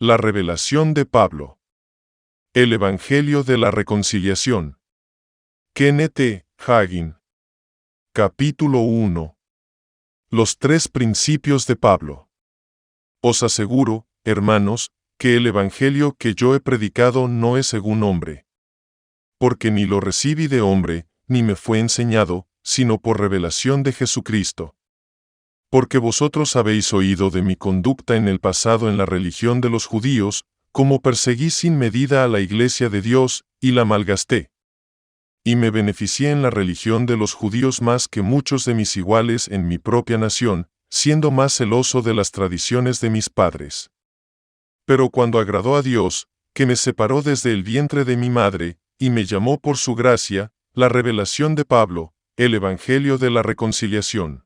La revelación de Pablo. El Evangelio de la Reconciliación. Kenneth Hagin. Capítulo 1. Los tres principios de Pablo. Os aseguro, hermanos, que el Evangelio que yo he predicado no es según hombre. Porque ni lo recibí de hombre, ni me fue enseñado, sino por revelación de Jesucristo. Porque vosotros habéis oído de mi conducta en el pasado en la religión de los judíos, como perseguí sin medida a la iglesia de Dios, y la malgasté. Y me beneficié en la religión de los judíos más que muchos de mis iguales en mi propia nación, siendo más celoso de las tradiciones de mis padres. Pero cuando agradó a Dios, que me separó desde el vientre de mi madre, y me llamó por su gracia, la revelación de Pablo, el Evangelio de la Reconciliación.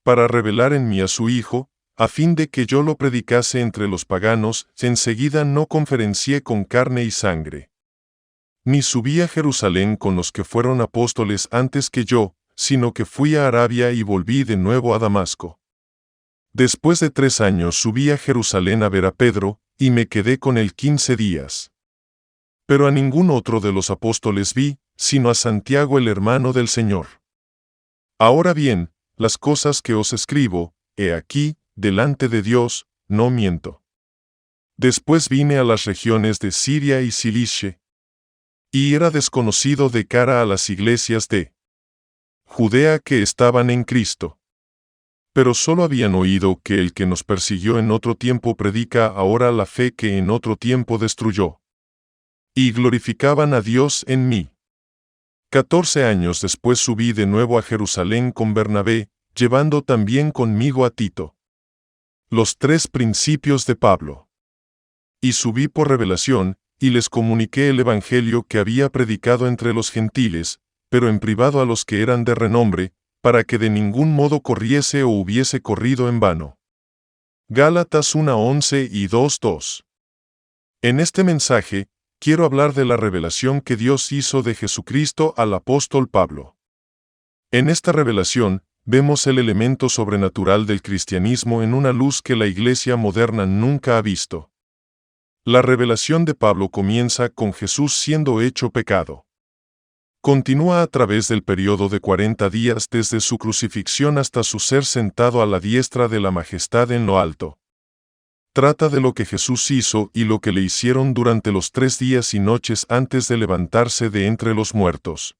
Para revelar en mí a su Hijo, a fin de que yo lo predicase entre los paganos, enseguida no conferencié con carne y sangre. Ni subí a Jerusalén con los que fueron apóstoles antes que yo, sino que fui a Arabia y volví de nuevo a Damasco. Después de 3 años subí a Jerusalén a ver a Pedro, y me quedé con él 15 días. Pero a ningún otro de los apóstoles vi, sino a Santiago el hermano del Señor. Ahora bien, las cosas que os escribo, he aquí, delante de Dios, no miento. Después vine a las regiones de Siria y Cilicia, y era desconocido de cara a las iglesias de Judea que estaban en Cristo. Pero solo habían oído que el que nos persiguió en otro tiempo predica ahora la fe que en otro tiempo destruyó. Y glorificaban a Dios en mí. 14 años después subí de nuevo a Jerusalén con Bernabé, llevando también conmigo a Tito. Los tres principios de Pablo. Y subí por revelación, y les comuniqué el Evangelio que había predicado entre los gentiles, pero en privado a los que eran de renombre, para que de ningún modo corriese o hubiese corrido en vano. Gálatas 1:11 y 2:2. En este mensaje, quiero hablar de la revelación que Dios hizo de Jesucristo al apóstol Pablo. En esta revelación, vemos el elemento sobrenatural del cristianismo en una luz que la Iglesia moderna nunca ha visto. La revelación de Pablo comienza con Jesús siendo hecho pecado. Continúa a través del periodo de 40 días desde su crucifixión hasta su ser sentado a la diestra de la majestad en lo alto. Trata de lo que Jesús hizo y lo que le hicieron durante los 3 días y noches antes de levantarse de entre los muertos.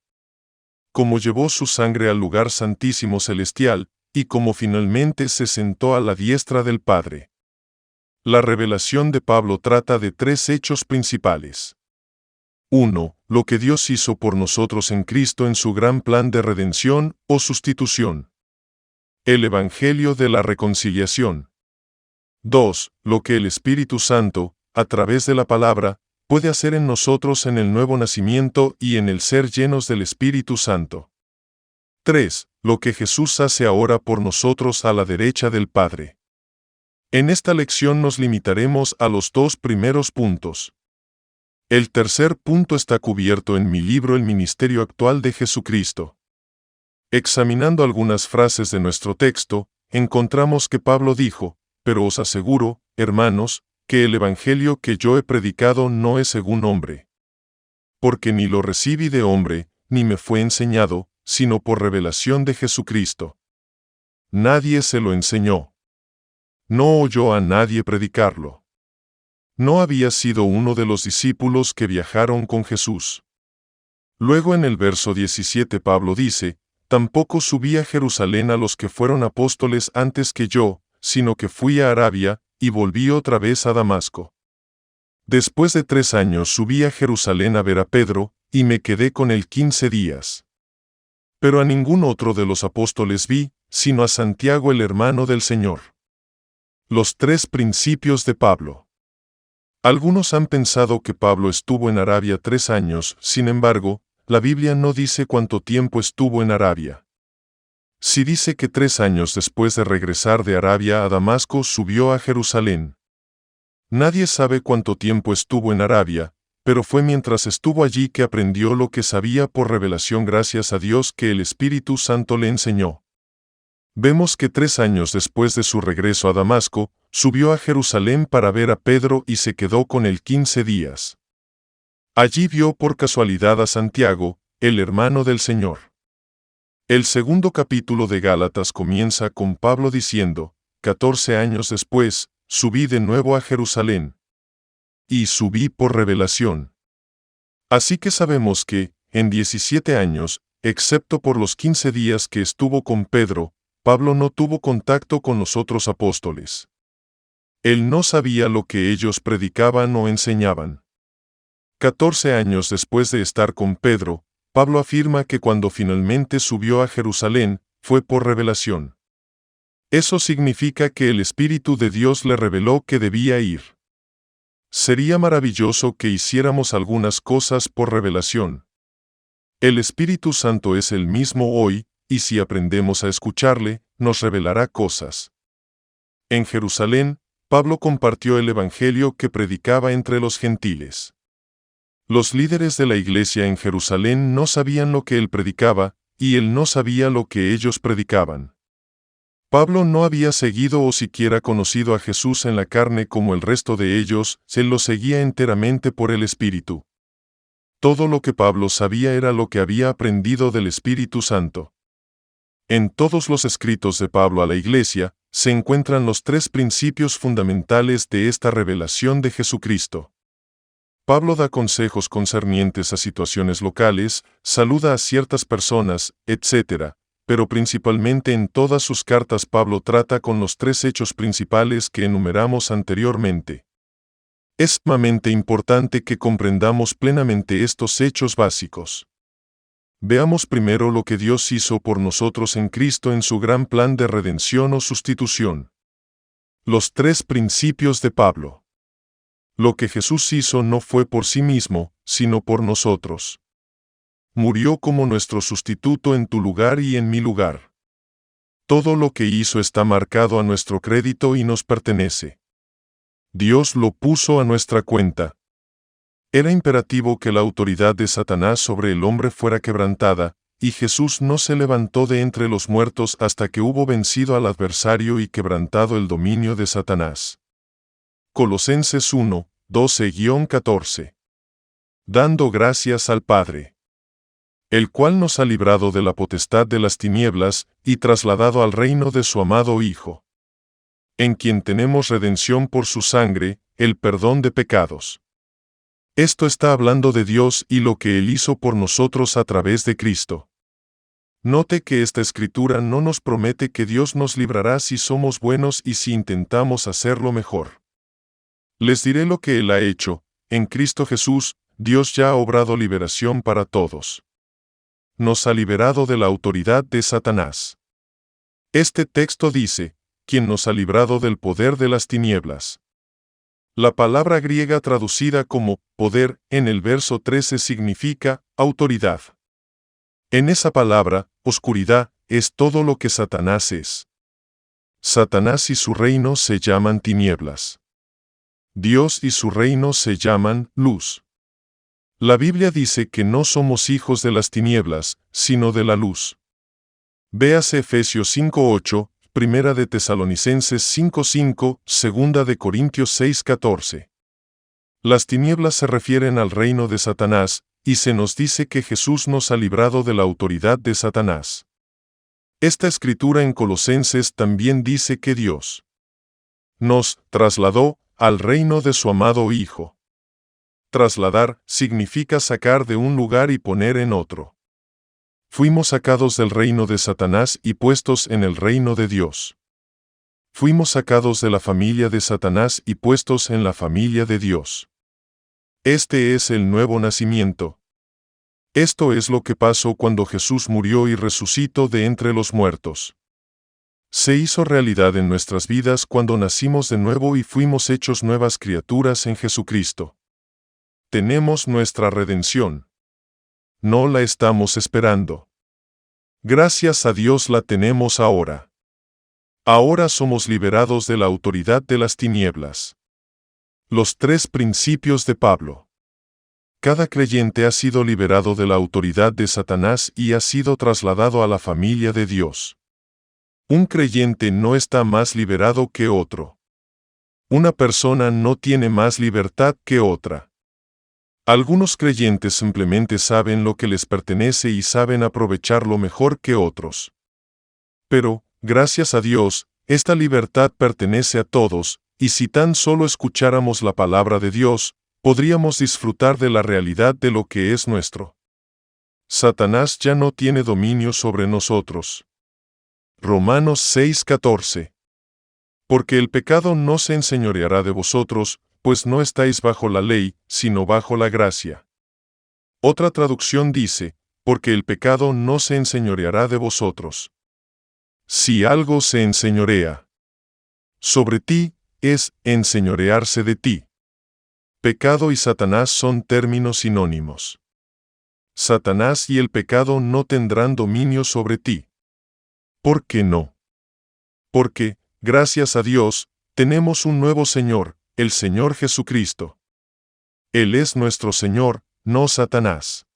Cómo llevó su sangre al lugar santísimo celestial, y cómo finalmente se sentó a la diestra del Padre. La revelación de Pablo trata de 3 hechos principales. 1. Lo que Dios hizo por nosotros en Cristo en su gran plan de redención o sustitución. El Evangelio de la Reconciliación. 2. Lo que el Espíritu Santo, a través de la palabra, puede hacer en nosotros en el nuevo nacimiento y en el ser llenos del Espíritu Santo. 3. Lo que Jesús hace ahora por nosotros a la derecha del Padre. En esta lección nos limitaremos a los 2 primeros puntos. El tercer punto está cubierto en mi libro El Ministerio Actual de Jesucristo. Examinando algunas frases de nuestro texto, encontramos que Pablo dijo: pero os aseguro, hermanos, que el Evangelio que yo he predicado no es según hombre. Porque ni lo recibí de hombre, ni me fue enseñado, sino por revelación de Jesucristo. Nadie se lo enseñó. No oyó a nadie predicarlo. No había sido uno de los discípulos que viajaron con Jesús. Luego en el verso 17 Pablo dice: tampoco subí a Jerusalén a los que fueron apóstoles antes que yo, sino que fui a Arabia, y volví otra vez a Damasco. Después de 3 años subí a Jerusalén a ver a Pedro, y me quedé con él 15 días. Pero a ningún otro de los apóstoles vi, sino a Santiago el hermano del Señor. Los 3 principios de Pablo. Algunos han pensado que Pablo estuvo en Arabia 3 años, sin embargo, la Biblia no dice cuánto tiempo estuvo en Arabia. Sí dice que 3 años después de regresar de Arabia a Damasco subió a Jerusalén. Nadie sabe cuánto tiempo estuvo en Arabia, pero fue mientras estuvo allí que aprendió lo que sabía por revelación gracias a Dios que el Espíritu Santo le enseñó. Vemos que 3 años después de su regreso a Damasco, subió a Jerusalén para ver a Pedro y se quedó con él 15 días. Allí vio por casualidad a Santiago, el hermano del Señor. El segundo capítulo de Gálatas comienza con Pablo diciendo, 14 años después, subí de nuevo a Jerusalén. Y subí por revelación. Así que sabemos que, en 17 años, excepto por los 15 días que estuvo con Pedro, Pablo no tuvo contacto con los otros apóstoles. Él no sabía lo que ellos predicaban o enseñaban. 14 años después de estar con Pedro, Pablo afirma que cuando finalmente subió a Jerusalén, fue por revelación. Eso significa que el Espíritu de Dios le reveló que debía ir. Sería maravilloso que hiciéramos algunas cosas por revelación. El Espíritu Santo es el mismo hoy, y si aprendemos a escucharle, nos revelará cosas. En Jerusalén, Pablo compartió el Evangelio que predicaba entre los gentiles. Los líderes de la iglesia en Jerusalén no sabían lo que él predicaba, y él no sabía lo que ellos predicaban. Pablo no había seguido o siquiera conocido a Jesús en la carne como el resto de ellos, se lo seguía enteramente por el Espíritu. Todo lo que Pablo sabía era lo que había aprendido del Espíritu Santo. En todos los escritos de Pablo a la iglesia, se encuentran los 3 principios fundamentales de esta revelación de Jesucristo. Pablo da consejos concernientes a situaciones locales, saluda a ciertas personas, etc., pero principalmente en todas sus cartas Pablo trata con los 3 hechos principales que enumeramos anteriormente. Es sumamente importante que comprendamos plenamente estos hechos básicos. Veamos primero lo que Dios hizo por nosotros en Cristo en su gran plan de redención o sustitución. Los 3 principios de Pablo. Lo que Jesús hizo no fue por sí mismo, sino por nosotros. Murió como nuestro sustituto en tu lugar y en mi lugar. Todo lo que hizo está marcado a nuestro crédito y nos pertenece. Dios lo puso a nuestra cuenta. Era imperativo que la autoridad de Satanás sobre el hombre fuera quebrantada, y Jesús no se levantó de entre los muertos hasta que hubo vencido al adversario y quebrantado el dominio de Satanás. Colosenses 1, 12-14. Dando gracias al Padre, el cual nos ha librado de la potestad de las tinieblas, y trasladado al reino de su amado Hijo, en quien tenemos redención por su sangre, el perdón de pecados. Esto está hablando de Dios y lo que Él hizo por nosotros a través de Cristo. Note que esta escritura no nos promete que Dios nos librará si somos buenos y si intentamos hacerlo mejor. Les diré lo que Él ha hecho. En Cristo Jesús, Dios ya ha obrado liberación para todos. Nos ha liberado de la autoridad de Satanás. Este texto dice, quien nos ha librado del poder de las tinieblas. La palabra griega traducida como poder en el verso 13 significa autoridad. En esa palabra, oscuridad, es todo lo que Satanás es. Satanás y su reino se llaman tinieblas. Dios y su reino se llaman luz. La Biblia dice que no somos hijos de las tinieblas, sino de la luz. Véase Efesios 5:8, Primera de Tesalonicenses 5:5, Segunda de Corintios 6:14. Las tinieblas se refieren al reino de Satanás, y se nos dice que Jesús nos ha librado de la autoridad de Satanás. Esta escritura en Colosenses también dice que Dios nos trasladó al reino de su amado Hijo. Trasladar significa sacar de un lugar y poner en otro. Fuimos sacados del reino de Satanás y puestos en el reino de Dios. Fuimos sacados de la familia de Satanás y puestos en la familia de Dios. Este es el nuevo nacimiento. Esto es lo que pasó cuando Jesús murió y resucitó de entre los muertos. Se hizo realidad en nuestras vidas cuando nacimos de nuevo y fuimos hechos nuevas criaturas en Jesucristo. Tenemos nuestra redención. No la estamos esperando. Gracias a Dios la tenemos ahora. Ahora somos liberados de la autoridad de las tinieblas. Los 3 principios de Pablo. Cada creyente ha sido liberado de la autoridad de Satanás y ha sido trasladado a la familia de Dios. Un creyente no está más liberado que otro. Una persona no tiene más libertad que otra. Algunos creyentes simplemente saben lo que les pertenece y saben aprovecharlo mejor que otros. Pero, gracias a Dios, esta libertad pertenece a todos, y si tan solo escucháramos la palabra de Dios, podríamos disfrutar de la realidad de lo que es nuestro. Satanás ya no tiene dominio sobre nosotros. Romanos 6:14. Porque el pecado no se enseñoreará de vosotros, pues no estáis bajo la ley, sino bajo la gracia. Otra traducción dice, porque el pecado no se enseñoreará de vosotros. Si algo se enseñorea sobre ti, es enseñorearse de ti. Pecado y Satanás son términos sinónimos. Satanás y el pecado no tendrán dominio sobre ti. ¿Por qué no? Porque, gracias a Dios, tenemos un nuevo Señor, el Señor Jesucristo. Él es nuestro Señor, no Satanás.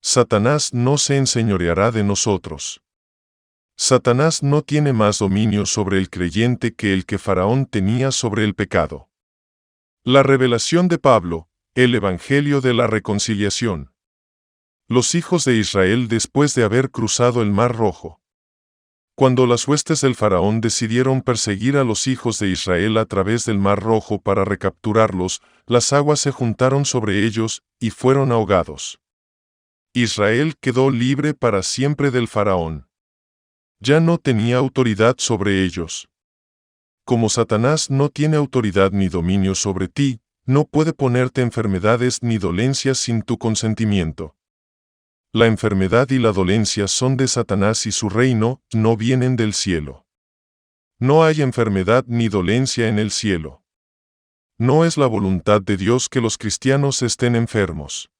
Satanás no se enseñoreará de nosotros. Satanás no tiene más dominio sobre el creyente que el que Faraón tenía sobre el pecado. La revelación de Pablo, el Evangelio de la Reconciliación. Los hijos de Israel después de haber cruzado el Mar Rojo. Cuando las huestes del Faraón decidieron perseguir a los hijos de Israel a través del Mar Rojo para recapturarlos, las aguas se juntaron sobre ellos y fueron ahogados. Israel quedó libre para siempre del Faraón. Ya no tenía autoridad sobre ellos. Como Satanás no tiene autoridad ni dominio sobre ti, no puede ponerte enfermedades ni dolencias sin tu consentimiento. La enfermedad y la dolencia son de Satanás y su reino no vienen del cielo. No hay enfermedad ni dolencia en el cielo. No es la voluntad de Dios que los cristianos estén enfermos.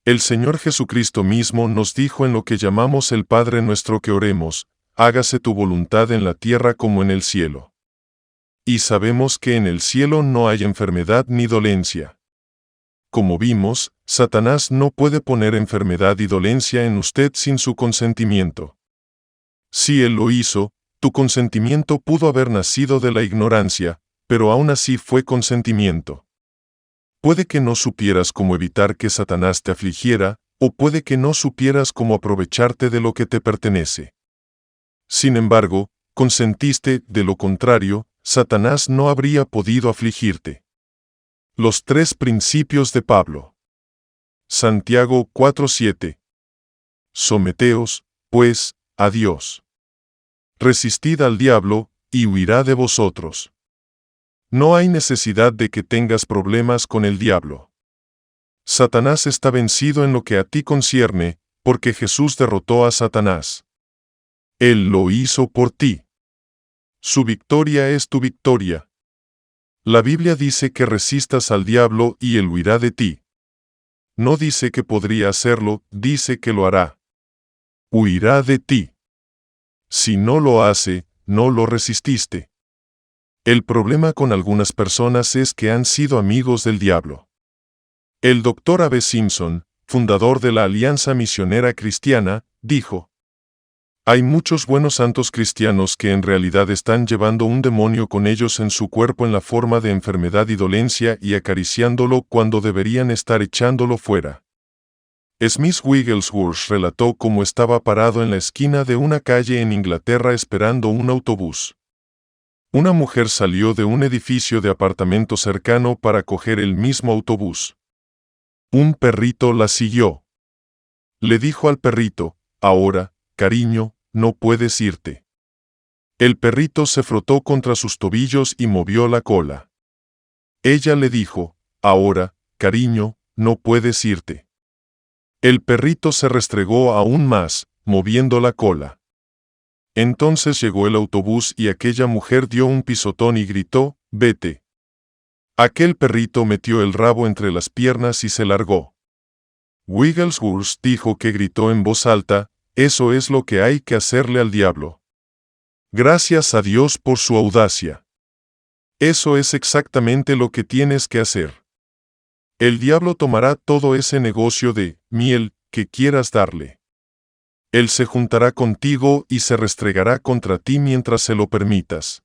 El Señor Jesucristo mismo nos dijo en lo que llamamos el Padre nuestro que oremos, hágase tu voluntad en la tierra como en el cielo. Y sabemos que en el cielo no hay enfermedad ni dolencia. Como vimos, Satanás no puede poner enfermedad y dolencia en usted sin su consentimiento. Si él lo hizo, tu consentimiento pudo haber nacido de la ignorancia, pero aún así fue consentimiento. Puede que no supieras cómo evitar que Satanás te afligiera, o puede que no supieras cómo aprovecharte de lo que te pertenece. Sin embargo, consentiste, de lo contrario, Satanás no habría podido afligirte. Los tres principios de Pablo. Santiago 4:7. Someteos, pues, a Dios. Resistid al diablo, y huirá de vosotros. No hay necesidad de que tengas problemas con el diablo. Satanás está vencido en lo que a ti concierne, porque Jesús derrotó a Satanás. Él lo hizo por ti. Su victoria es tu victoria. La Biblia dice que resistas al diablo y él huirá de ti. No dice que podría hacerlo, dice que lo hará. Huirá de ti. Si no lo hace, no lo resististe. El problema con algunas personas es que han sido amigos del diablo. El Dr. A. B. Simpson, fundador de la Alianza Misionera Cristiana, dijo: hay muchos buenos santos cristianos que en realidad están llevando un demonio con ellos en su cuerpo en la forma de enfermedad y dolencia y acariciándolo cuando deberían estar echándolo fuera. Smith Wigglesworth relató cómo estaba parado en la esquina de una calle en Inglaterra esperando un autobús. Una mujer salió de un edificio de apartamento cercano para coger el mismo autobús. Un perrito la siguió. Le dijo al perrito: ahora, cariño, no puedes irte. El perrito se frotó contra sus tobillos y movió la cola. Ella le dijo: ahora, cariño, no puedes irte. El perrito se restregó aún más, moviendo la cola. Entonces llegó el autobús y aquella mujer dio un pisotón y gritó: vete. Aquel perrito metió el rabo entre las piernas y se largó. Wigglesworth dijo que gritó en voz alta: eso es lo que hay que hacerle al diablo. Gracias a Dios por su audacia. Eso es exactamente lo que tienes que hacer. El diablo tomará todo ese negocio de miel que quieras darle. Él se juntará contigo y se restregará contra ti mientras se lo permitas.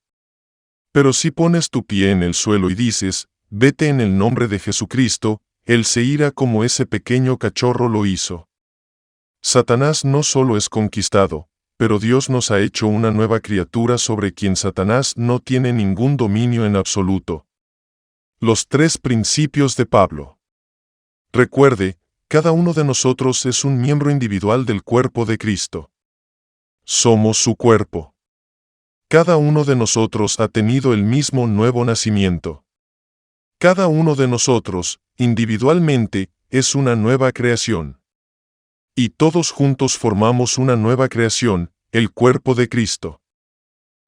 Pero si pones tu pie en el suelo y dices, vete en el nombre de Jesucristo, Él se irá como ese pequeño cachorro lo hizo. Satanás no solo es conquistado, pero Dios nos ha hecho una nueva criatura sobre quien Satanás no tiene ningún dominio en absoluto. Los 3 principios de Pablo. Recuerde, cada uno de nosotros es un miembro individual del cuerpo de Cristo. Somos su cuerpo. Cada uno de nosotros ha tenido el mismo nuevo nacimiento. Cada uno de nosotros, individualmente, es una nueva creación. Y todos juntos formamos una nueva creación, el cuerpo de Cristo.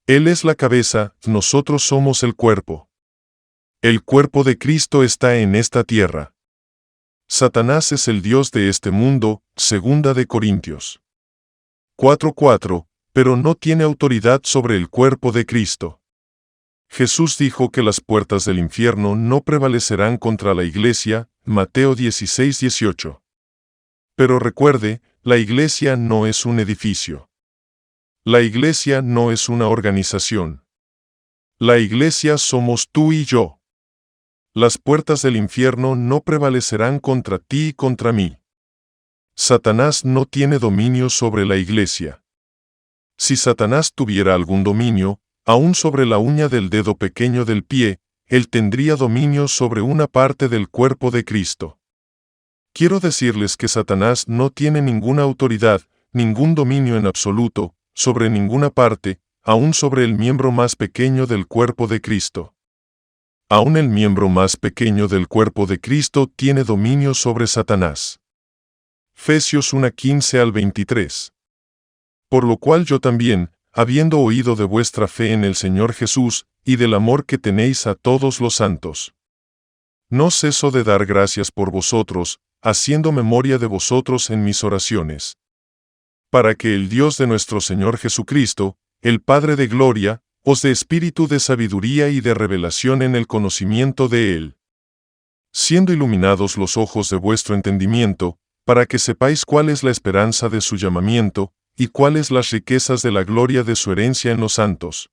Él es la cabeza, nosotros somos el cuerpo. El cuerpo de Cristo está en esta tierra. Satanás es el Dios de este mundo, 2 de Corintios 4:4, pero no tiene autoridad sobre el cuerpo de Cristo. Jesús dijo que las puertas del infierno no prevalecerán contra la iglesia, Mateo 16:18. Pero recuerde, la iglesia no es un edificio. La iglesia no es una organización. La iglesia somos tú y yo. Las puertas del infierno no prevalecerán contra ti y contra mí. Satanás no tiene dominio sobre la iglesia. Si Satanás tuviera algún dominio, aún sobre la uña del dedo pequeño del pie, él tendría dominio sobre una parte del cuerpo de Cristo. Quiero decirles que Satanás no tiene ninguna autoridad, ningún dominio en absoluto, sobre ninguna parte, aún sobre el miembro más pequeño del cuerpo de Cristo. Aún el miembro más pequeño del cuerpo de Cristo tiene dominio sobre Satanás. Efesios 1:15 al 23. Por lo cual yo también, habiendo oído de vuestra fe en el Señor Jesús, y del amor que tenéis a todos los santos, no ceso de dar gracias por vosotros, haciendo memoria de vosotros en mis oraciones, para que el Dios de nuestro Señor Jesucristo, el Padre de gloria, os dé espíritu de sabiduría y de revelación en el conocimiento de Él, siendo iluminados los ojos de vuestro entendimiento, para que sepáis cuál es la esperanza de su llamamiento, y cuáles las riquezas de la gloria de su herencia en los santos,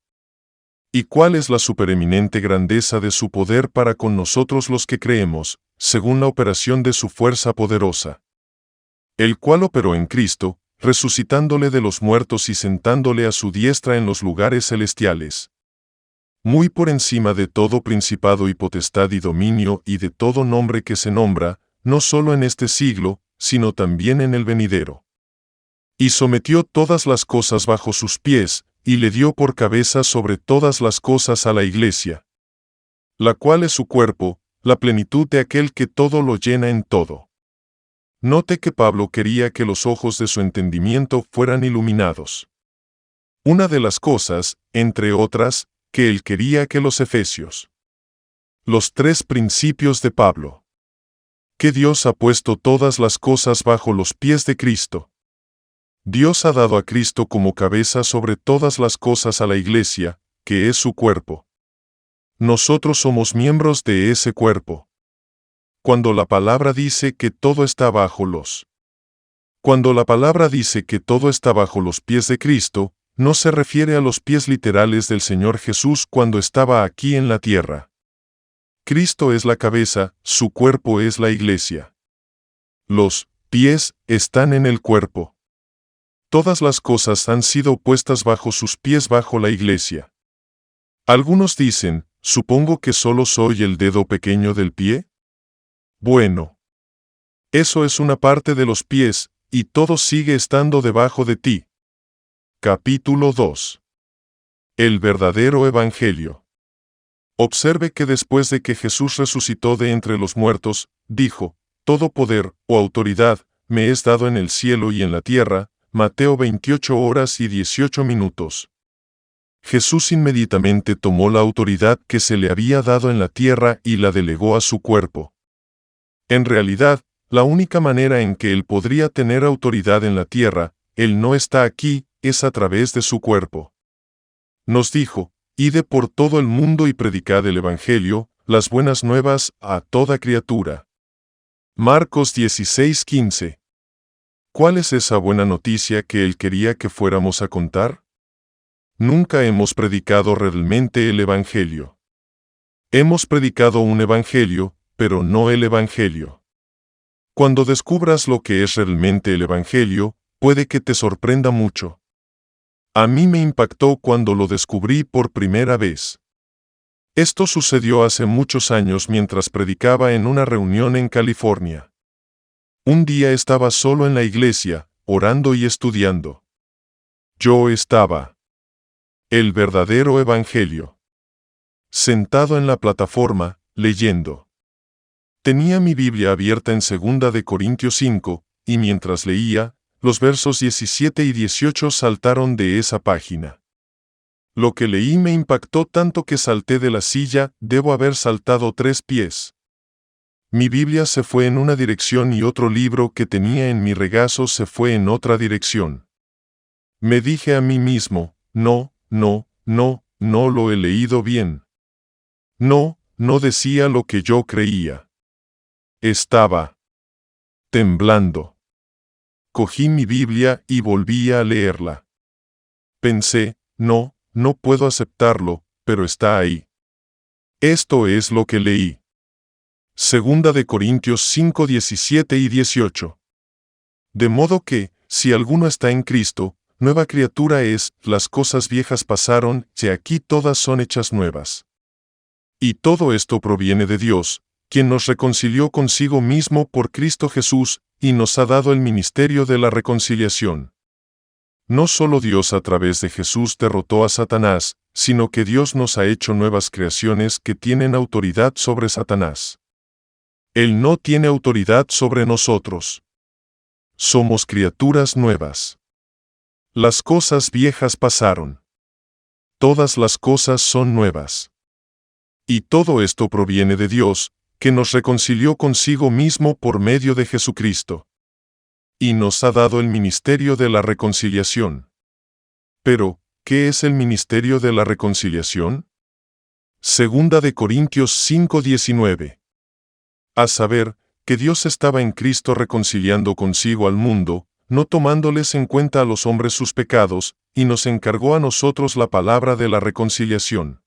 y cuál es la supereminente grandeza de su poder para con nosotros los que creemos, según la operación de su fuerza poderosa, el cual operó en Cristo, resucitándole de los muertos y sentándole a su diestra en los lugares celestiales, muy por encima de todo principado y potestad y dominio y de todo nombre que se nombra, no solo en este siglo, sino también en el venidero. Y sometió todas las cosas bajo sus pies, y le dio por cabeza sobre todas las cosas a la iglesia, la cual es su cuerpo, la plenitud de aquel que todo lo llena en todo. Note que Pablo quería que los ojos de su entendimiento fueran iluminados. Una de las cosas, entre otras, que él quería que los efesios. Los 3 principios de Pablo. Que Dios ha puesto todas las cosas bajo los pies de Cristo. Dios ha dado a Cristo como cabeza sobre todas las cosas a la iglesia, que es su cuerpo. Nosotros somos miembros de ese cuerpo. Cuando la palabra dice que todo está bajo los pies de Cristo, no se refiere a los pies literales del Señor Jesús cuando estaba aquí en la tierra. Cristo es la cabeza, su cuerpo es la iglesia. Los pies están en el cuerpo. Todas las cosas han sido puestas bajo sus pies bajo la iglesia. Algunos dicen, supongo que solo soy el dedo pequeño del pie. Bueno, eso es una parte de los pies, y todo sigue estando debajo de ti. Capítulo 2. El verdadero Evangelio. Observe que después de que Jesús resucitó de entre los muertos, dijo, todo poder, o autoridad, me es dado en el cielo y en la tierra, Mateo 28:18. Jesús inmediatamente tomó la autoridad que se le había dado en la tierra y la delegó a su cuerpo. En realidad, la única manera en que él podría tener autoridad en la tierra, él no está aquí, es a través de su cuerpo. Nos dijo, id por todo el mundo y predicad el Evangelio, las buenas nuevas, a toda criatura. Marcos 16:15. ¿Cuál es esa buena noticia que Él quería que fuéramos a contar? Nunca hemos predicado realmente el Evangelio. Hemos predicado un Evangelio, pero no el Evangelio. Cuando descubras lo que es realmente el Evangelio, puede que te sorprenda mucho. A mí me impactó cuando lo descubrí por primera vez. Esto sucedió hace muchos años mientras predicaba en una reunión en California. Un día estaba solo en la iglesia, orando y estudiando. Yo estaba. El verdadero Evangelio. Sentado en la plataforma, leyendo. Tenía mi Biblia abierta en 2 de Corintios 5, y mientras leía, los versos 17 y 18 saltaron de esa página. Lo que leí me impactó tanto que salté de la silla, debo haber saltado 3 pies. Mi Biblia se fue en una dirección y otro libro que tenía en mi regazo se fue en otra dirección. Me dije a mí mismo, no lo he leído bien. No decía lo que yo creía. Estaba temblando. Cogí mi Biblia y volví a leerla. Pensé, no puedo aceptarlo, pero está ahí. Esto es lo que leí. 2 de Corintios 5, 17 y 18. De modo que, si alguno está en Cristo, nueva criatura es, las cosas viejas pasaron, y aquí todas son hechas nuevas. Y todo esto proviene de Dios, quien nos reconcilió consigo mismo por Cristo Jesús, y nos ha dado el ministerio de la reconciliación. No solo Dios a través de Jesús derrotó a Satanás, sino que Dios nos ha hecho nuevas creaciones que tienen autoridad sobre Satanás. Él no tiene autoridad sobre nosotros. Somos criaturas nuevas. Las cosas viejas pasaron. Todas las cosas son nuevas. Y todo esto proviene de Dios, que nos reconcilió consigo mismo por medio de Jesucristo. Y nos ha dado el ministerio de la reconciliación. Pero, ¿qué es el ministerio de la reconciliación? 2 de Corintios 5:19. A saber, que Dios estaba en Cristo reconciliando consigo al mundo, no tomándoles en cuenta a los hombres sus pecados, y nos encargó a nosotros la palabra de la reconciliación.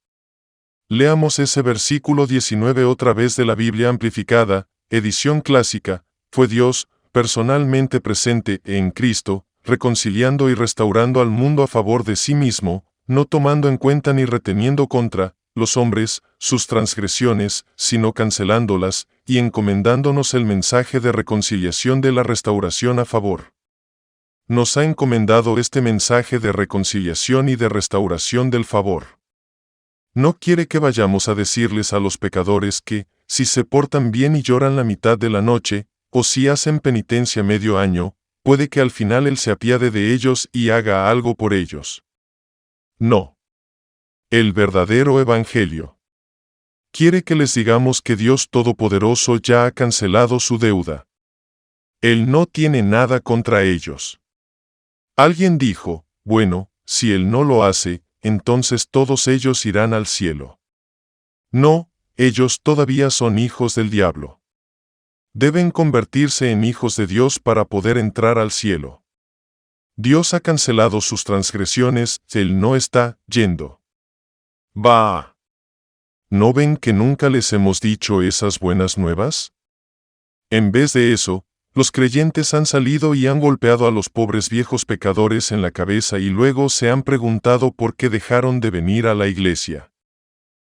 Leamos ese versículo 19 otra vez de la Biblia amplificada, edición clásica. Fue Dios, personalmente presente en Cristo, reconciliando y restaurando al mundo a favor de sí mismo, no tomando en cuenta ni reteniendo contra los hombres sus transgresiones, sino cancelándolas, y encomendándonos el mensaje de reconciliación de la restauración a favor. Nos ha encomendado este mensaje de reconciliación y de restauración del favor. No quiere que vayamos a decirles a los pecadores que, si se portan bien y lloran la mitad de la noche, o si hacen penitencia medio año, puede que al final Él se apiade de ellos y haga algo por ellos. No. El verdadero Evangelio quiere que les digamos que Dios Todopoderoso ya ha cancelado su deuda. Él no tiene nada contra ellos. Alguien dijo, bueno, si Él no lo hace, entonces todos ellos irán al cielo. No, ellos todavía son hijos del diablo. Deben convertirse en hijos de Dios para poder entrar al cielo. Dios ha cancelado sus transgresiones, Él no está yendo. Va. ¿No ven que nunca les hemos dicho esas buenas nuevas? En vez de eso, los creyentes han salido y han golpeado a los pobres viejos pecadores en la cabeza y luego se han preguntado por qué dejaron de venir a la iglesia.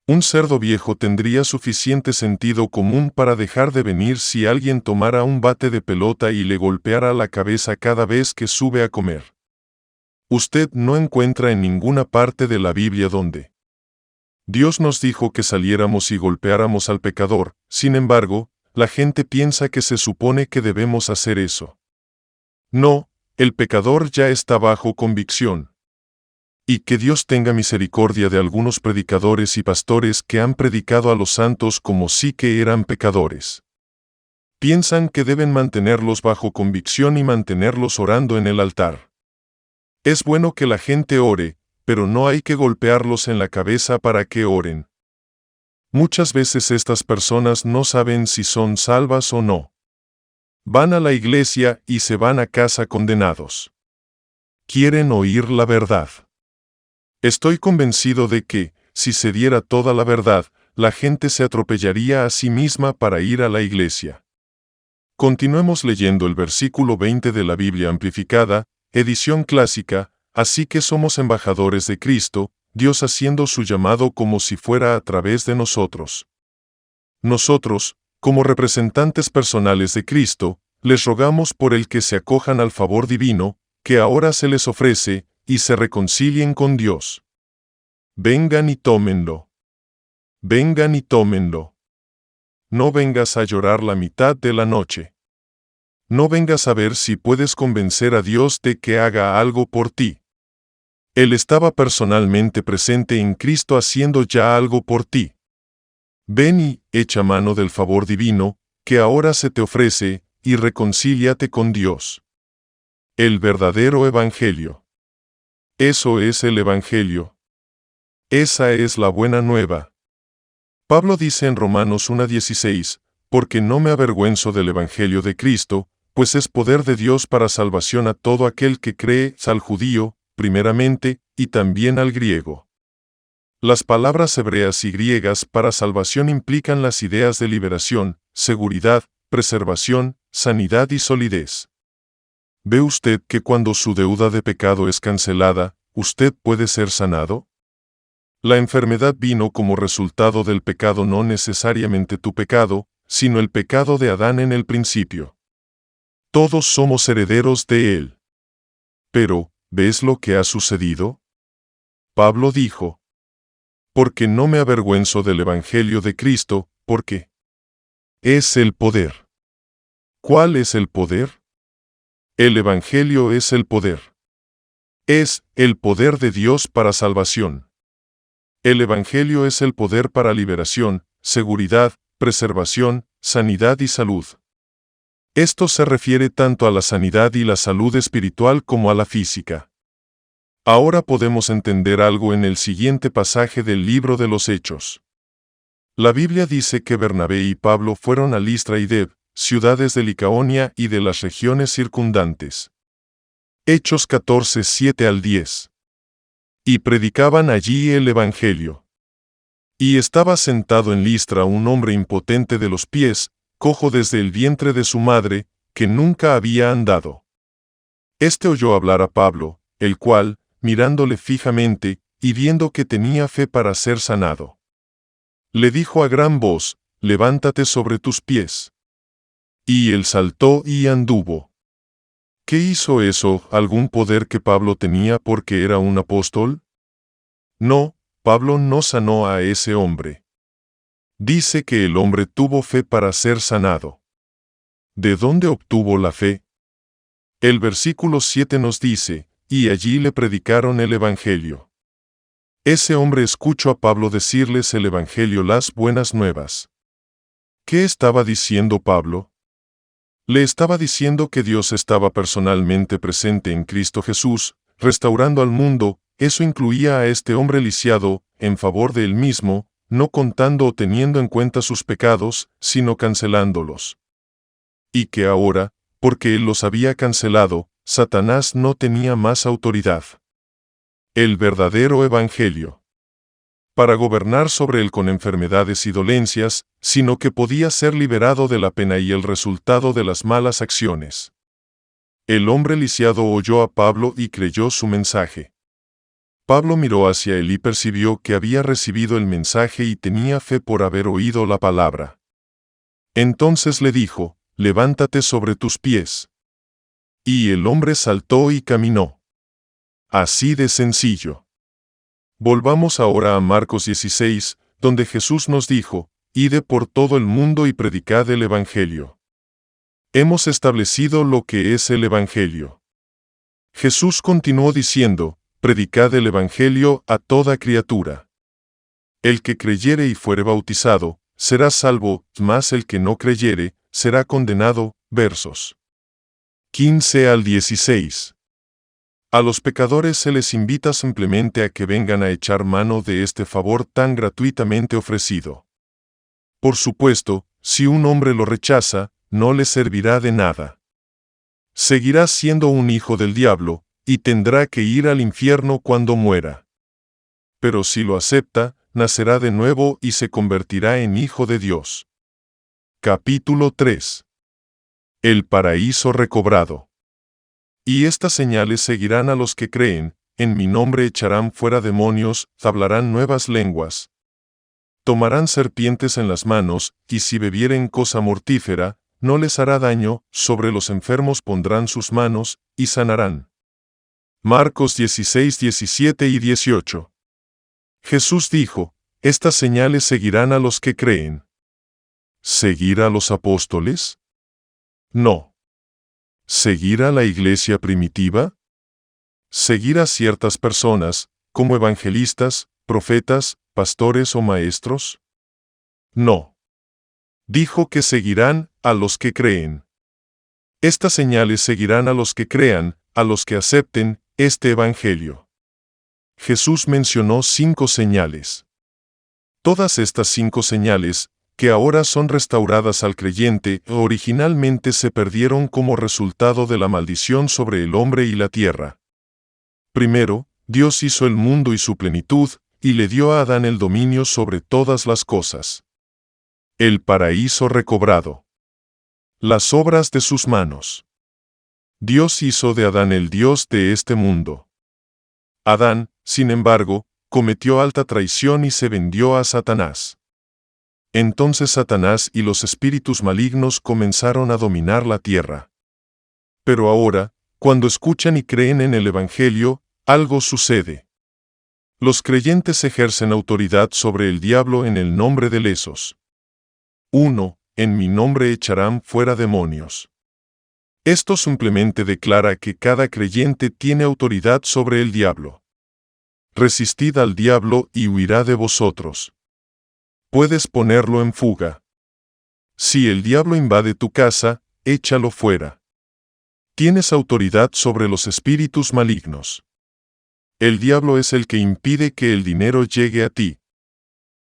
Un cerdo viejo tendría suficiente sentido común para dejar de venir si alguien tomara un bate de pelota y le golpeara la cabeza cada vez que sube a comer. Usted no encuentra en ninguna parte de la Biblia donde Dios nos dijo que saliéramos y golpeáramos al pecador. Sin embargo, la gente piensa que se supone que debemos hacer eso. No, el pecador ya está bajo convicción. Y que Dios tenga misericordia de algunos predicadores y pastores que han predicado a los santos como si que eran pecadores. Piensan que deben mantenerlos bajo convicción y mantenerlos orando en el altar. Es bueno que la gente ore, pero no hay que golpearlos en la cabeza para que oren. Muchas veces estas personas no saben si son salvas o no. Van a la iglesia y se van a casa condenados. Quieren oír la verdad. Estoy convencido de que, si se diera toda la verdad, la gente se atropellaría a sí misma para ir a la iglesia. Continuemos leyendo el versículo 20 de la Biblia amplificada, edición clásica, así que somos embajadores de Cristo, Dios haciendo su llamado como si fuera a través de nosotros. Nosotros, como representantes personales de Cristo, les rogamos por el que se acojan al favor divino, que ahora se les ofrece, y se reconcilien con Dios. Vengan y tómenlo. Vengan y tómenlo. No vengas a llorar la mitad de la noche. No vengas a ver si puedes convencer a Dios de que haga algo por ti. Él estaba personalmente presente en Cristo haciendo ya algo por ti. Ven y echa mano del favor divino, que ahora se te ofrece, y reconcíliate con Dios. El verdadero Evangelio. Eso es el Evangelio. Esa es la buena nueva. Pablo dice en Romanos 1:16, porque no me avergüenzo del Evangelio de Cristo, pues es poder de Dios para salvación a todo aquel que cree, al judío, primeramente, y también al griego. Las palabras hebreas y griegas para salvación implican las ideas de liberación, seguridad, preservación, sanidad y solidez. ¿Ve usted que cuando su deuda de pecado es cancelada, usted puede ser sanado? La enfermedad vino como resultado del pecado, no necesariamente tu pecado, sino el pecado de Adán en el principio. Todos somos herederos de él. Pero, ¿ves lo que ha sucedido? Pablo dijo, porque no me avergüenzo del Evangelio de Cristo, porque es el poder. ¿Cuál es el poder? El Evangelio es el poder. Es el poder de Dios para salvación. El Evangelio es el poder para liberación, seguridad, preservación, sanidad y salud. Esto se refiere tanto a la sanidad y la salud espiritual como a la física. Ahora podemos entender algo en el siguiente pasaje del libro de los Hechos. La Biblia dice que Bernabé y Pablo fueron a Listra y Derbe, ciudades de Licaonia y de las regiones circundantes. Hechos 14, 7 al 10. Y predicaban allí el Evangelio. Y estaba sentado en Listra un hombre impotente de los pies, cojo desde el vientre de su madre, que nunca había andado. Este oyó hablar a Pablo, el cual, mirándole fijamente, y viendo que tenía fe para ser sanado, le dijo a gran voz, levántate sobre tus pies. Y él saltó y anduvo. ¿Qué hizo eso? ¿Algún poder que Pablo tenía porque era un apóstol? No, Pablo no sanó a ese hombre. Dice que el hombre tuvo fe para ser sanado. ¿De dónde obtuvo la fe? El versículo 7 nos dice, y allí le predicaron el Evangelio. Ese hombre escuchó a Pablo decirles el Evangelio, las buenas nuevas. ¿Qué estaba diciendo Pablo? Le estaba diciendo que Dios estaba personalmente presente en Cristo Jesús, restaurando al mundo. Eso incluía a este hombre lisiado, en favor de él mismo, no contando o teniendo en cuenta sus pecados, sino cancelándolos. Y que ahora, porque él los había cancelado, Satanás no tenía más autoridad. El verdadero Evangelio. Para gobernar sobre él con enfermedades y dolencias, sino que podía ser liberado de la pena y el resultado de las malas acciones. El hombre lisiado oyó a Pablo y creyó su mensaje. Pablo miró hacia él y percibió que había recibido el mensaje y tenía fe por haber oído la palabra. Entonces le dijo, levántate sobre tus pies. Y el hombre saltó y caminó. Así de sencillo. Volvamos ahora a Marcos 16, donde Jesús nos dijo, id por todo el mundo y predicad el Evangelio. Hemos establecido lo que es el Evangelio. Jesús continuó diciendo, predicad el Evangelio a toda criatura. El que creyere y fuere bautizado, será salvo, mas el que no creyere, será condenado. Versos 15 al 16. A los pecadores se les invita simplemente a que vengan a echar mano de este favor tan gratuitamente ofrecido. Por supuesto, si un hombre lo rechaza, no le servirá de nada. Seguirá siendo un hijo del diablo, y tendrá que ir al infierno cuando muera. Pero si lo acepta, nacerá de nuevo y se convertirá en hijo de Dios. Capítulo 3. El paraíso recobrado. Y estas señales seguirán a los que creen: en mi nombre echarán fuera demonios, hablarán nuevas lenguas. Tomarán serpientes en las manos, y si bebieren cosa mortífera, no les hará daño, sobre los enfermos pondrán sus manos, y sanarán. Marcos 16, 17 y 18. Jesús dijo: estas señales seguirán a los que creen. ¿Seguir a los apóstoles? No. ¿Seguir a la iglesia primitiva? ¿Seguir a ciertas personas, como evangelistas, profetas, pastores o maestros? No. Dijo que seguirán a los que creen. Estas señales seguirán a los que crean, a los que acepten este evangelio. Jesús mencionó 5 señales. Todas estas 5 señales, que ahora son restauradas al creyente, originalmente se perdieron como resultado de la maldición sobre el hombre y la tierra. Primero, Dios hizo el mundo y su plenitud, y le dio a Adán el dominio sobre todas las cosas. El paraíso recobrado. Las obras de sus manos. Dios hizo de Adán el Dios de este mundo. Adán, sin embargo, cometió alta traición y se vendió a Satanás. Entonces Satanás y los espíritus malignos comenzaron a dominar la tierra. Pero ahora, cuando escuchan y creen en el Evangelio, algo sucede. Los creyentes ejercen autoridad sobre el diablo en el nombre de Esos. 1. En mi nombre echarán fuera demonios. Esto simplemente declara que cada creyente tiene autoridad sobre el diablo. Resistid al diablo y huirá de vosotros. Puedes ponerlo en fuga. Si el diablo invade tu casa, échalo fuera. Tienes autoridad sobre los espíritus malignos. El diablo es el que impide que el dinero llegue a ti.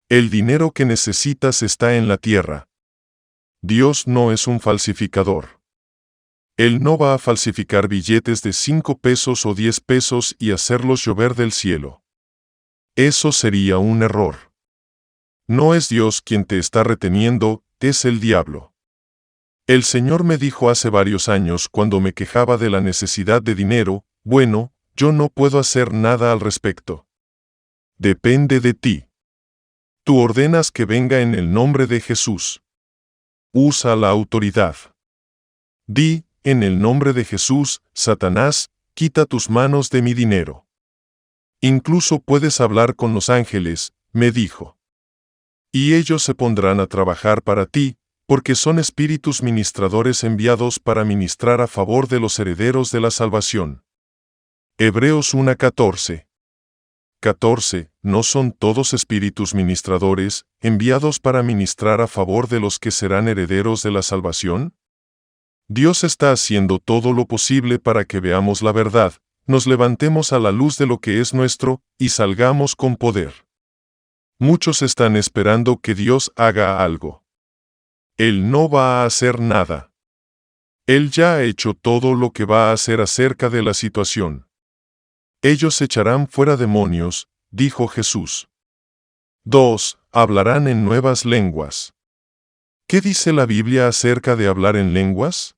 El dinero que necesitas está en la tierra. Dios no es un falsificador. Él no va a falsificar billetes de 5 pesos o 10 pesos y hacerlos llover del cielo. Eso sería un error. No es Dios quien te está reteniendo, es el diablo. El Señor me dijo hace varios años cuando me quejaba de la necesidad de dinero: bueno, yo no puedo hacer nada al respecto. Depende de ti. Tú ordenas que venga en el nombre de Jesús. Usa la autoridad. Di: en el nombre de Jesús, Satanás, quita tus manos de mi dinero. Incluso puedes hablar con los ángeles, me dijo. Y ellos se pondrán a trabajar para ti, porque son espíritus ministradores enviados para ministrar a favor de los herederos de la salvación. Hebreos 1:14. 14. ¿No son todos espíritus ministradores, enviados para ministrar a favor de los que serán herederos de la salvación? Dios está haciendo todo lo posible para que veamos la verdad, nos levantemos a la luz de lo que es nuestro, y salgamos con poder. Muchos están esperando que Dios haga algo. Él no va a hacer nada. Él ya ha hecho todo lo que va a hacer acerca de la situación. Ellos echarán fuera demonios, dijo Jesús. 2. Hablarán en nuevas lenguas. ¿Qué dice la Biblia acerca de hablar en lenguas?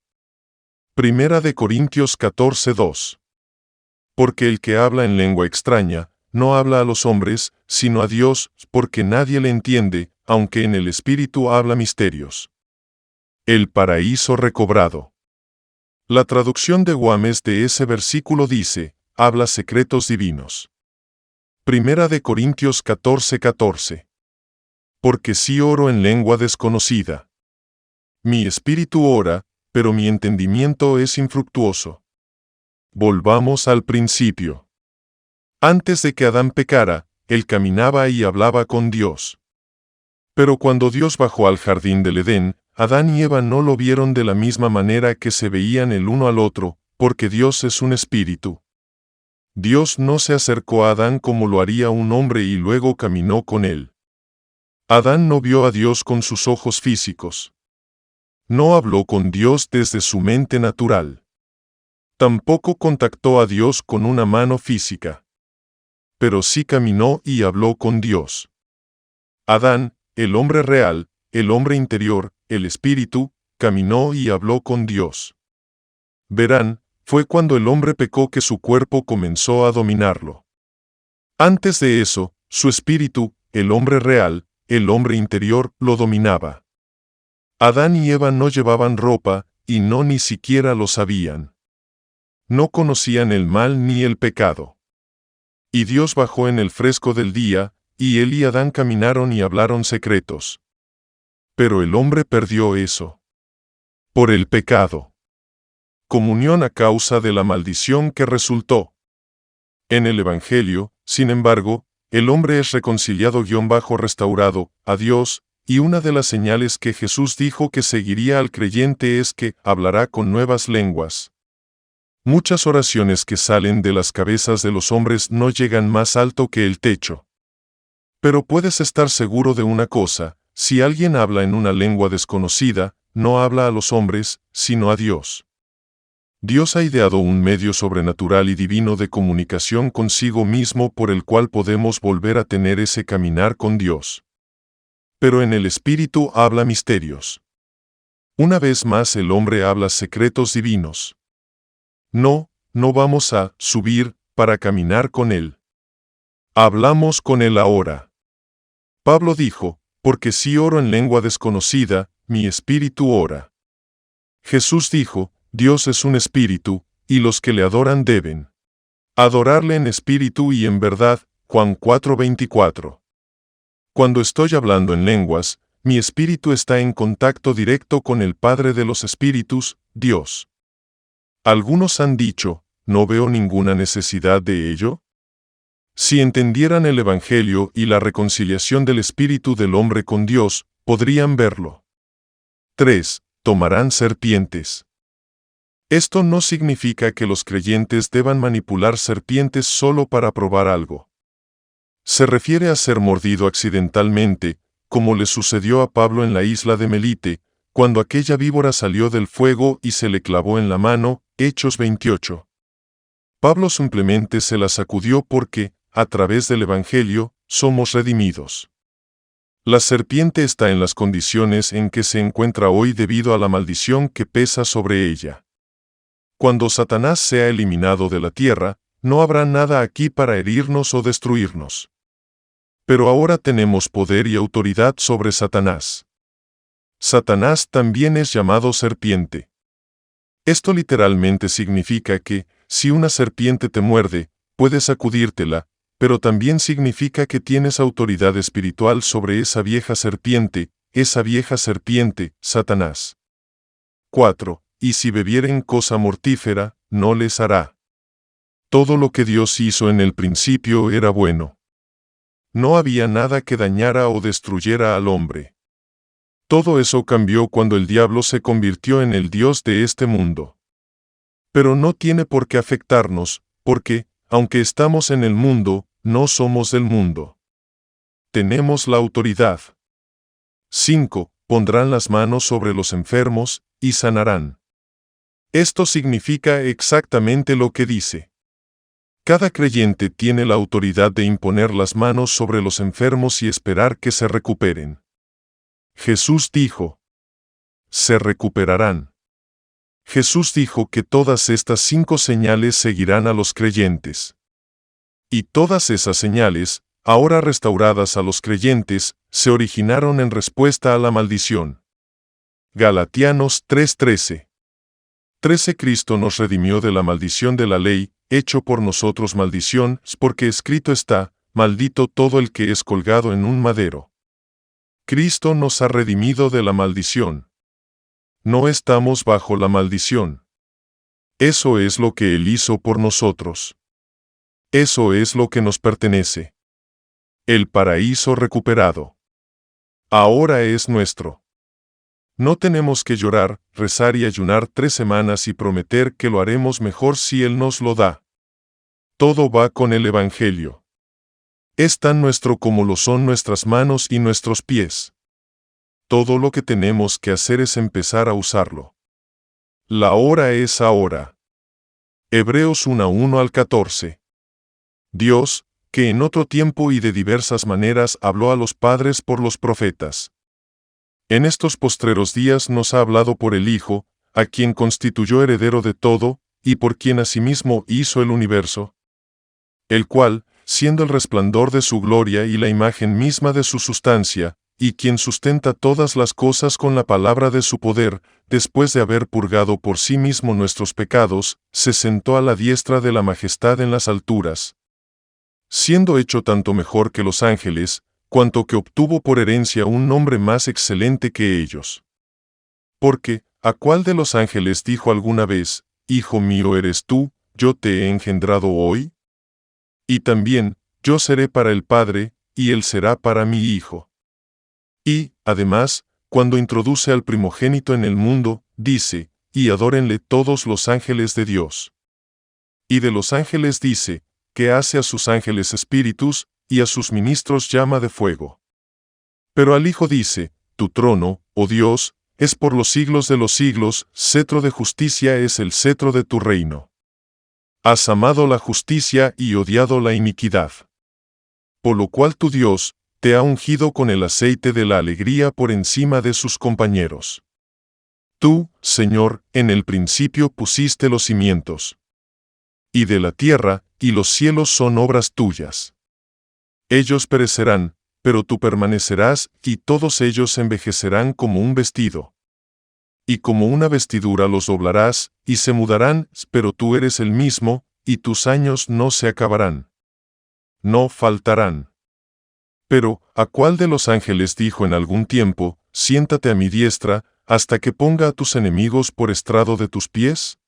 1 Corintios 14:2. Porque el que habla en lengua extraña, no habla a los hombres, sino a Dios, porque nadie le entiende, aunque en el Espíritu habla misterios. El paraíso recobrado. La traducción de Guames de ese versículo dice: habla secretos divinos. 1 Corintios 14:14. Porque sí oro en lengua desconocida. Mi espíritu ora, pero mi entendimiento es infructuoso. Volvamos al principio. Antes de que Adán pecara, él caminaba y hablaba con Dios. Pero cuando Dios bajó al jardín del Edén, Adán y Eva no lo vieron de la misma manera que se veían el uno al otro, porque Dios es un espíritu. Dios no se acercó a Adán como lo haría un hombre y luego caminó con él. Adán no vio a Dios con sus ojos físicos. No habló con Dios desde su mente natural. Tampoco contactó a Dios con una mano física. Pero sí caminó y habló con Dios. Adán, el hombre real, el hombre interior, el espíritu, caminó y habló con Dios. Verán, fue cuando el hombre pecó que su cuerpo comenzó a dominarlo. Antes de eso, su espíritu, el hombre real, el hombre interior, lo dominaba. Adán y Eva no llevaban ropa, y no ni siquiera lo sabían. No conocían el mal ni el pecado. Y Dios bajó en el fresco del día, y él y Adán caminaron y hablaron secretos. Pero el hombre perdió eso. Por el pecado. Comunión a causa de la maldición que resultó. En el Evangelio, sin embargo, el hombre es reconciliado-restaurado a Dios, y una de las señales que Jesús dijo que seguiría al creyente es que hablará con nuevas lenguas. Muchas oraciones que salen de las cabezas de los hombres no llegan más alto que el techo. Pero puedes estar seguro de una cosa: si alguien habla en una lengua desconocida, no habla a los hombres, sino a Dios. Dios ha ideado un medio sobrenatural y divino de comunicación consigo mismo por el cual podemos volver a tener ese caminar con Dios. Pero en el Espíritu habla misterios. Una vez más el hombre habla secretos divinos. No vamos a subir para caminar con Él. Hablamos con Él ahora. Pablo dijo, porque si oro en lengua desconocida, mi espíritu ora. Jesús dijo, Dios es un espíritu, y los que le adoran deben adorarle en espíritu y en verdad. Juan 4:24. Cuando estoy hablando en lenguas, mi espíritu está en contacto directo con el Padre de los espíritus, Dios. Algunos han dicho, ¿no veo ninguna necesidad de ello? Si entendieran el Evangelio y la reconciliación del espíritu del hombre con Dios, podrían verlo. 3. Tomarán serpientes. Esto no significa que los creyentes deban manipular serpientes solo para probar algo. Se refiere a ser mordido accidentalmente, como le sucedió a Pablo en la isla de Melite, cuando aquella víbora salió del fuego y se le clavó en la mano, Hechos 28. Pablo simplemente se la sacudió porque, a través del Evangelio, somos redimidos. La serpiente está en las condiciones en que se encuentra hoy debido a la maldición que pesa sobre ella. Cuando Satanás sea eliminado de la tierra, no habrá nada aquí para herirnos o destruirnos. Pero ahora tenemos poder y autoridad sobre Satanás. Satanás también es llamado serpiente. Esto literalmente significa que, si una serpiente te muerde, puedes sacudírtela, pero también significa que tienes autoridad espiritual sobre esa vieja serpiente, Satanás. 4. Y si bebieren cosa mortífera, no les hará. Todo lo que Dios hizo en el principio era bueno. No había nada que dañara o destruyera al hombre. Todo eso cambió cuando el diablo se convirtió en el Dios de este mundo. Pero no tiene por qué afectarnos, porque, aunque estamos en el mundo, no somos del mundo. Tenemos la autoridad. 5. Pondrán las manos sobre los enfermos, y sanarán. Esto significa exactamente lo que dice. Cada creyente tiene la autoridad de imponer las manos sobre los enfermos y esperar que se recuperen. Jesús dijo, se recuperarán. Jesús dijo que todas estas 5 señales seguirán a los creyentes. Y todas esas señales, ahora restauradas a los creyentes, se originaron en respuesta a la maldición. Galatianos 3:13. 13. Cristo nos redimió de la maldición de la ley, hecho por nosotros maldición, porque escrito está, maldito todo el que es colgado en un madero. Cristo nos ha redimido de la maldición. No estamos bajo la maldición. Eso es lo que Él hizo por nosotros. Eso es lo que nos pertenece. El paraíso recuperado. Ahora es nuestro. No tenemos que llorar, rezar y ayunar 3 semanas y prometer que lo haremos mejor si Él nos lo da. Todo va con el Evangelio. Es tan nuestro como lo son nuestras manos y nuestros pies. todo lo que tenemos que hacer es empezar a usarlo. La hora es ahora. Hebreos 1:1 al 14. Dios, que en otro tiempo y de diversas maneras habló a los padres por los profetas, en estos postreros días nos ha hablado por el Hijo, a quien constituyó heredero de todo, y por quien asimismo hizo el universo, el cual, siendo el resplandor de su gloria y la imagen misma de su sustancia, y quien sustenta todas las cosas con la palabra de su poder, después de haber purgado por sí mismo nuestros pecados, se sentó a la diestra de la majestad en las alturas, siendo hecho tanto mejor que los ángeles, cuanto que obtuvo por herencia un nombre más excelente que ellos. Porque, ¿a cuál de los ángeles dijo alguna vez, Hijo mío eres tú, yo te he engendrado hoy? Y también, yo seré para el Padre, y él será para mi Hijo. Y, además, cuando introduce al primogénito en el mundo, dice, y adórenle todos los ángeles de Dios. Y de los ángeles dice, que hace a sus ángeles espíritus, y a sus ministros llama de fuego. Pero al Hijo dice, tu trono, oh Dios, es por los siglos de los siglos, cetro de justicia es el cetro de tu reino. Has amado la justicia y odiado la iniquidad. Por lo cual tu Dios, te ha ungido con el aceite de la alegría por encima de sus compañeros. Tú, Señor, en el principio pusiste los cimientos. Y de la tierra, y los cielos son obras tuyas. Ellos perecerán, pero tú permanecerás, y todos ellos envejecerán como un vestido. Y como una vestidura los doblarás, y se mudarán, pero tú eres el mismo, y tus años no se acabarán. No faltarán. Pero, ¿a cuál de los ángeles dijo en algún tiempo, siéntate a mi diestra, hasta que ponga a tus enemigos por estrado de tus pies?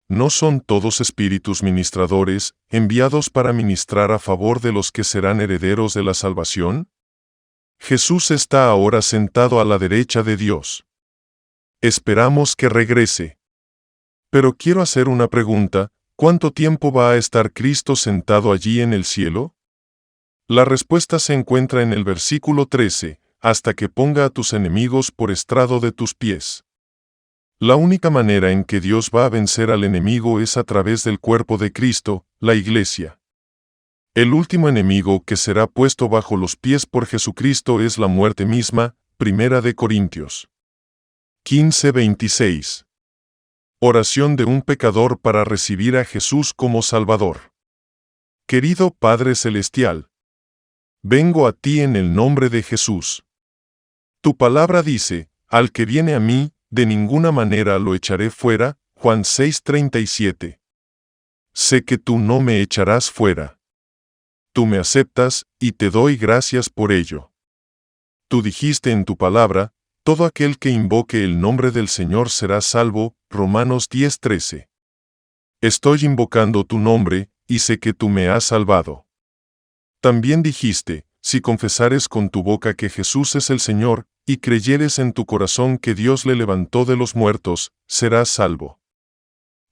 ¿No son todos espíritus ministradores, enviados para ministrar a favor de los que serán herederos de la salvación? Jesús está ahora sentado a la derecha de Dios. Esperamos que regrese. Pero quiero hacer una pregunta, ¿cuánto tiempo va a estar Cristo sentado allí en el cielo? La respuesta se encuentra en el versículo 13, hasta que ponga a tus enemigos por estrado de tus pies. La única manera en que Dios va a vencer al enemigo es a través del cuerpo de Cristo, la Iglesia. El último enemigo que será puesto bajo los pies por Jesucristo es la muerte misma, 1 Corintios 15:26. Oración de un pecador para recibir a Jesús como Salvador. Querido Padre Celestial, vengo a ti en el nombre de Jesús. Tu palabra dice, al que viene a mí, de ninguna manera lo echaré fuera, Juan 6:37. Sé que tú no me echarás fuera. Tú me aceptas, y te doy gracias por ello. Tú dijiste en tu palabra, todo aquel que invoque el nombre del Señor será salvo, Romanos 10:13. Estoy invocando tu nombre, y sé que tú me has salvado. También dijiste, si confesares con tu boca que Jesús es el Señor, y creyeres en tu corazón que Dios le levantó de los muertos, serás salvo.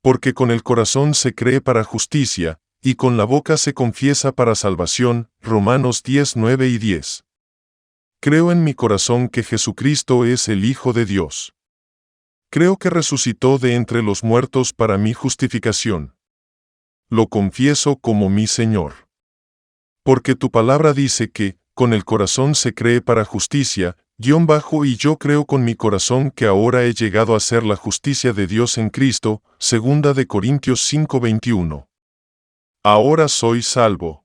Porque con el corazón se cree para justicia, y con la boca se confiesa para salvación, Romanos 10:9 y 10. Creo en mi corazón que Jesucristo es el Hijo de Dios. Creo que resucitó de entre los muertos para mi justificación. Lo confieso como mi Señor. Porque tu palabra dice que, con el corazón se cree para justicia, y yo creo con mi corazón que ahora he llegado a ser la justicia de Dios en Cristo, 2 Corintios 5:21. Ahora soy salvo.